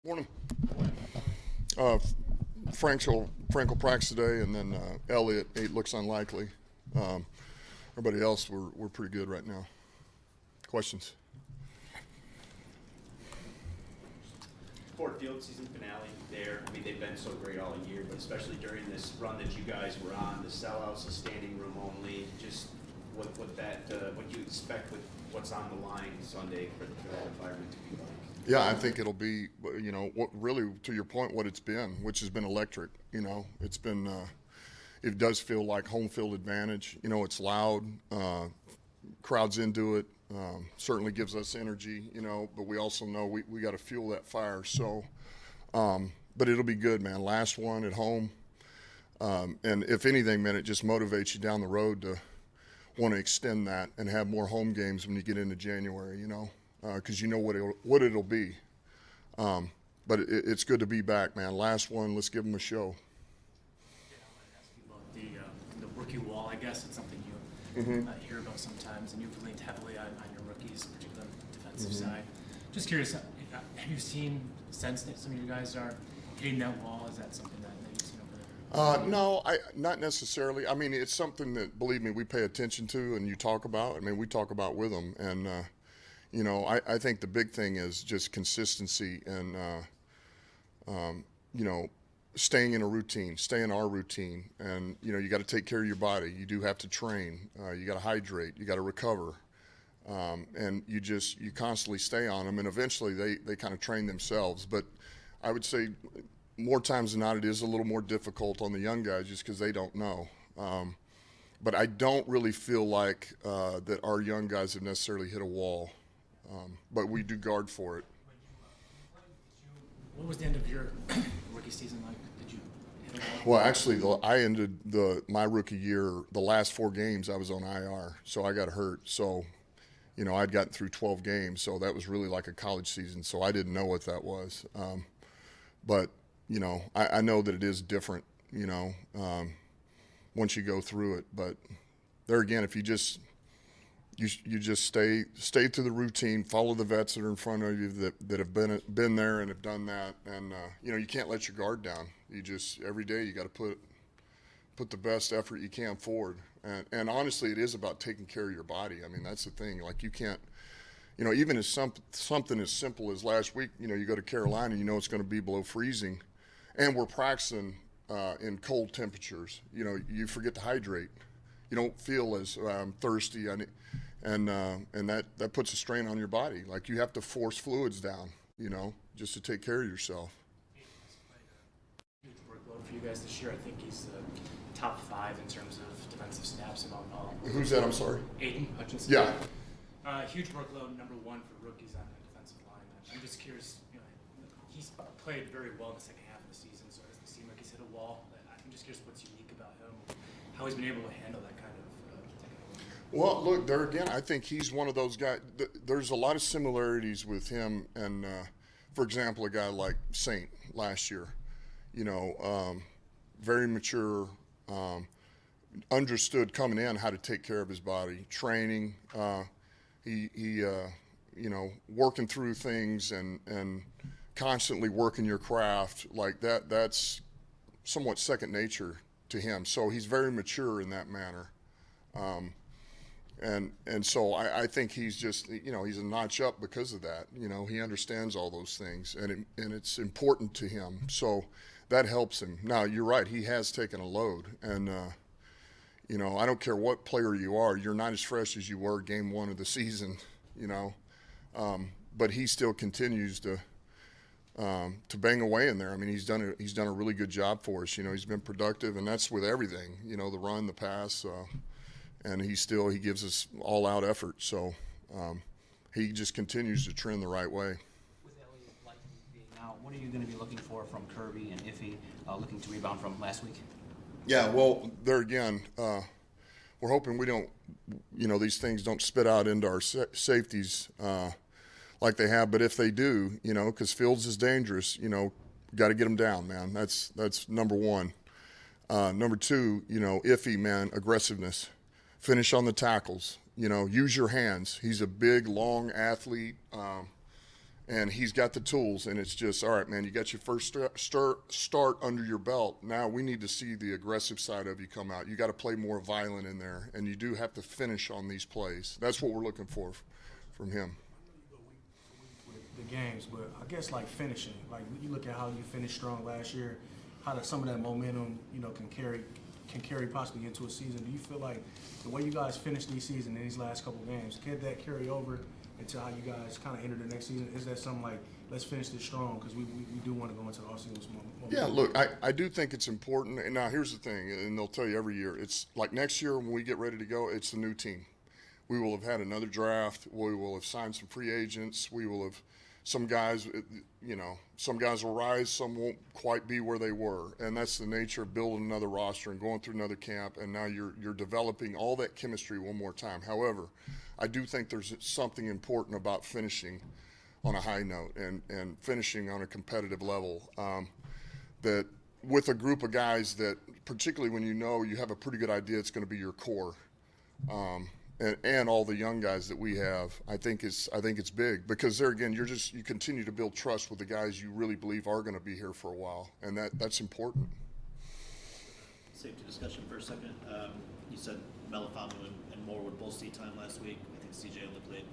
Morning. Uh, Frank will practice today, and then Elliott. It looks unlikely. Um, Everybody else, we're pretty good right now. Questions? Ford Field season finale there. I mean, they've been so great all year, but especially during this run that you guys were on, the sellouts, the standing room only, just what you expect with what's on the line Sunday for that environment to be like. Yeah, I think it'll be, what really, to your point, what it's been, which has been electric. It's been, it does feel like home field advantage. It's loud, crowds into it, certainly gives us energy, but we also know we got to fuel that fire. So, but it'll be good, man. Last one at home. And if anything, man, it just motivates you down the road to want to extend that and have more home games when you get into January, because what it'll be. But it's good to be back, man. Last one, let's give them a show. Yeah, I want to ask you about the rookie wall. I guess it's something you hear about sometimes, and you've leaned heavily on your rookies, particularly on the defensive side. Just curious, have you sensed that some of you guys are hitting that wall? Is that something that you've seen over there? No, not necessarily. I mean, it's something that, believe me, we pay attention to and you talk about. I mean, we talk about with them. And, I think the big thing is just consistency and, staying in a routine, stay in our routine. And, you got to take care of your body. You do have to train. You got to hydrate. You got to recover. And you constantly stay on them. And eventually they kind of train themselves. But I would say more times than not, it is a little more difficult on the young guys just because they don't know. But I don't really feel like that our young guys have necessarily hit a wall. But we do guard for it. What was the end of your rookie season like? Did you hit a wall? Well, actually, I ended my rookie year, the last 4 games I was on IR, so I got hurt. So, I'd gotten through 12 games, so that was really like a college season. So I didn't know what that was. But I know that it is different. Once you go through it. But there again, if you just stay to the routine, follow the vets that are in front of you that have been there and have done that, and you can't let your guard down. You just every day you got to put the best effort you can forward. And honestly, it is about taking care of your body. I mean, that's the thing. Like you can't, even as something as simple as last week, you go to Carolina, it's going to be below freezing, and we're practicing in cold temperatures. You forget to hydrate. You don't feel as thirsty, and that puts a strain on your body. Like you have to force fluids down, just to take care of yourself. Aiden's played a huge workload for you guys this year. I think he's the top 5 in terms of defensive snaps among all. Who's that? I'm sorry. Aiden Hutchinson. Yeah. Huge workload, number 1 for rookies on the defensive line. I'm just curious, he's played very well in the second half of the season, so it doesn't seem like he's hit a wall. I'm just curious what's unique about him, how he's been able to handle that kind of Well, look, there again, I think he's one of those guys. There's a lot of similarities with him and, for example, a guy like Saint last year. Very mature, understood coming in how to take care of his body, training. He working through things and constantly working your craft like that. That's somewhat second nature to him. So he's very mature in that manner. And so I think he's just, he's a notch up because of that. He understands all those things, and it's important to him. So that helps him. Now, you're right, he has taken a load. And, I don't care what player you are, you're not as fresh as you were game 1 of the season, but he still continues to bang away in there. I mean, he's done a really good job for us. He's been productive, and that's with everything, the run, the pass, and he gives us all-out effort. So he just continues to trend the right way. With Elliott likely being out, what are you going to be looking for from Kirby and Iffy looking to rebound from last week? Yeah, well, there again, we're hoping we don't, these things don't spit out into our safeties like they have. But if they do, because Fields is dangerous, got to get him down, man. That's number 1. Number 2, Iffy, man, aggressiveness. Finish on the tackles. Use your hands. He's a big, long athlete, and he's got the tools, and it's just, all right, man, you got your first start under your belt. Now we need to see the aggressive side of you come out. You got to play more violent in there, and you do have to finish on these plays. That's what we're looking for from him. The games, but I guess like finishing, like you look at how you finished strong last year, how some of that momentum, can carry possibly into a season. Do you feel like the way you guys finished these season in these last couple games, can that carry over into how you guys kind of enter the next season? Is that something like, let's finish this strong because we do want to go into the offseason with momentum? Yeah, look, I do think it's important. And now here's the thing, and they'll tell you every year, it's like next year when we get ready to go, it's the new team. We will have had another draft. We will have signed some free agents. We will have some guys, some guys will rise, some won't quite be where they were. And that's the nature of building another roster and going through another camp. And now you're developing all that chemistry one more time. However, I do think there's something important about finishing on a high note and finishing on a competitive level. That with a group of guys that, particularly when you have a pretty good idea it's going to be your core, and all the young guys that we have, I think it's big because there again, you continue to build trust with the guys you really believe are going to be here for a while, and that's important. Safety discussion for a second. You said Melifonwu and Moore would both see time last week. I think CJ only played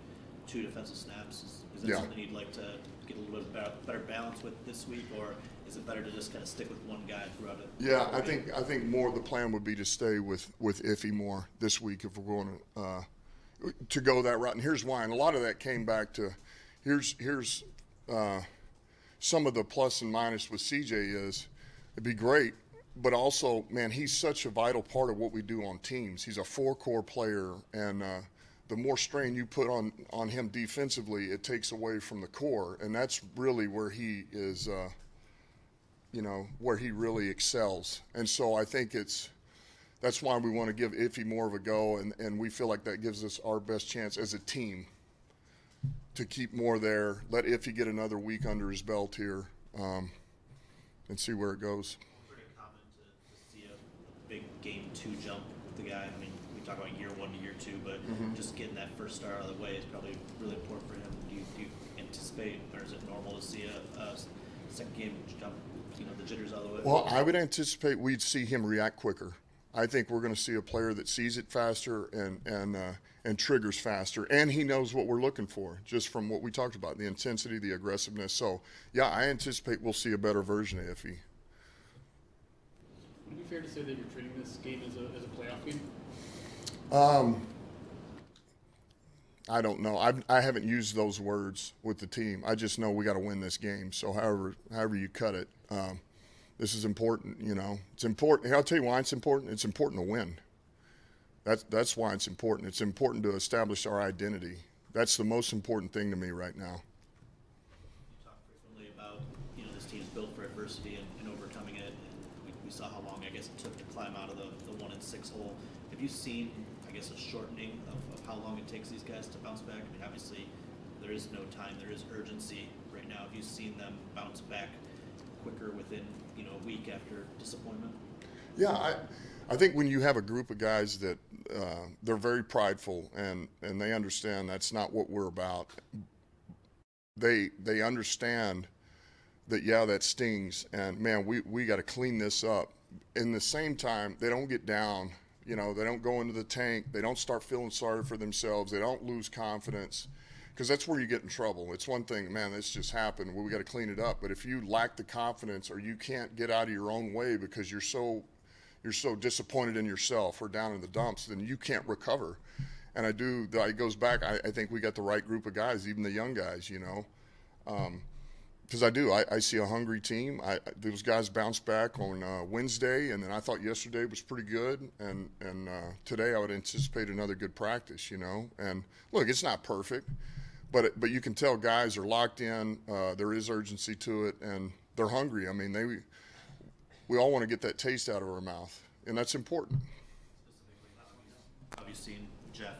2 defensive snaps. Is that something you'd like to get a little bit better balance with this week, or is it better to just kind of stick with one guy throughout it? Yeah, I think more the plan would be to stay with Iffy more this week if we're going to go that route. And here's why. And a lot of that came back to here's some of the plus and minus with CJ is it'd be great, but also, man, he's such a vital part of what we do on teams. He's a 4-core player, and the more strain you put on him defensively, it takes away from the core, and that's really where he is. Where he really excels. And so I think that's why we want to give Iffy more of a go, and we feel like that gives us our best chance as a team to keep more there, let Iffy get another week under his belt here, and see where it goes. Pretty common to see a big game 2 jump with the guy. I mean, we talk about year 1 to year 2, but just getting that first start out of the way is probably really important for him. Do you anticipate, or is it normal to see a second game jump, the jitters out of the way? Well, I would anticipate we'd see him react quicker. I think we're going to see a player that sees it faster and triggers faster, and he knows what we're looking for, just from what we talked about, the intensity, the aggressiveness. So, yeah, I anticipate we'll see a better version of Iffy. Would it be fair to say that you're treating this game as a playoff game? I don't know. I haven't used those words with the team. I just know we got to win this game. So however you cut it, this is important. It's important. I'll tell you why it's important. It's important to win. That's why it's important. It's important to establish our identity. That's the most important thing to me right now. You talk frequently about this team's built for adversity and overcoming it. And we saw how long I guess it took to climb out of the 1-6 hole. Have you seen I guess a shortening of how long it takes these guys to bounce back? I mean, obviously there is no time, there is urgency right now. Have you seen them bounce back quicker within a week after disappointment? Yeah, I think when you have a group of guys that they're very prideful and they understand that's not what we're about. They understand that, yeah, that stings, and man, we got to clean this up. In the same time, they don't get down. They don't go into the tank. They don't start feeling sorry for themselves. They don't lose confidence, because that's where you get in trouble. It's one thing, man, this just happened. Well, we got to clean it up. But if you lack the confidence, or you can't get out of your own way because you're so disappointed in yourself or down in the dumps, then you can't recover. And it goes back. I think we got the right group of guys, even the young guys, because I see a hungry team. Those guys bounced back on Wednesday, and then I thought yesterday was pretty good, and today I would anticipate another good practice, And look, it's not perfect, but you can tell guys are locked in. There is urgency to it, and they're hungry. I mean, we all want to get that taste out of our mouth, and that's important. Have you seen Jeff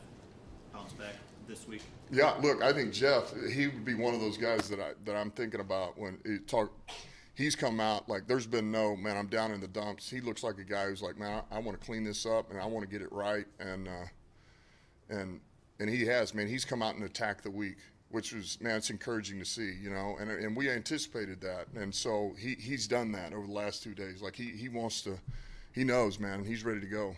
bounce back this week? Yeah, look, I think Jeff, he would be one of those guys that I'm thinking about when he's come out like there's been no, man, I'm down in the dumps. He looks like a guy who's like, man, I want to clean this up and I want to get it right, and he has, man. He's come out and attacked the week, which was, man, it's encouraging to see, you know, and we anticipated that. And so he's done that over the last 2 days. Like he wants to, he knows, man, he's ready to go.